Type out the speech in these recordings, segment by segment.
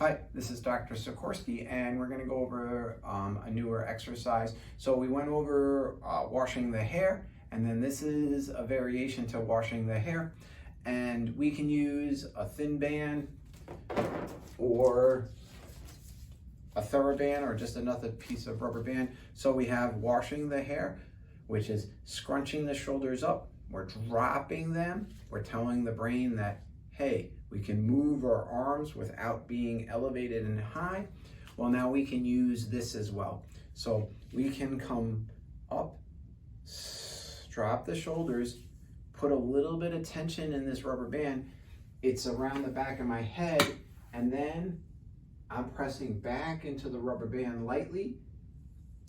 Hi, this is Dr. Sikorsky, and we're going to go over a newer exercise. So we went over washing the hair, and then this is a variation to washing the hair. And we can use a thin band or a TheraBand or just another piece of rubber band. So we have washing the hair, which is scrunching the shoulders up. We're dropping them. We're telling the brain that, hey, we can move our arms without being elevated and high. Well, now we can use this as well. So we can come up, drop the shoulders, put a little bit of tension in this rubber band. It's around the back of my head, and then I'm pressing back into the rubber band lightly,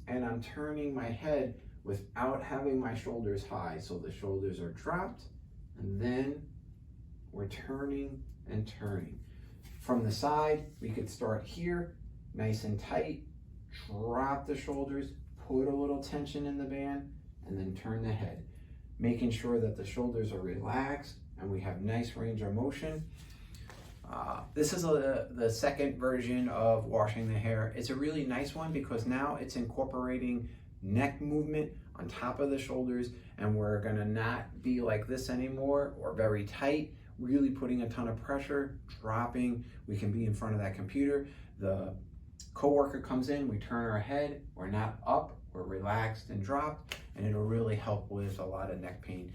and I'm turning my head without having my shoulders high. So the shoulders are dropped, and then we're turning and turning. From the side, we could start here, nice and tight, drop the shoulders, put a little tension in the band, and then turn the head, making sure that the shoulders are relaxed and we have nice range of motion. This is the second version of washing the hair. It's a really nice one because now it's incorporating neck movement on top of the shoulders, and we're gonna not be like this anymore or very tight, really putting a ton of pressure, dropping. We can be in front of that computer. The coworker comes in, we turn our head, we're not up, we're relaxed and dropped, and it'll really help with a lot of neck pain.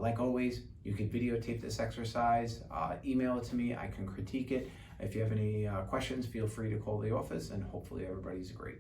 Like always, you can videotape this exercise, email it to me, I can critique it. If you have any questions, feel free to call the office, and hopefully everybody's great.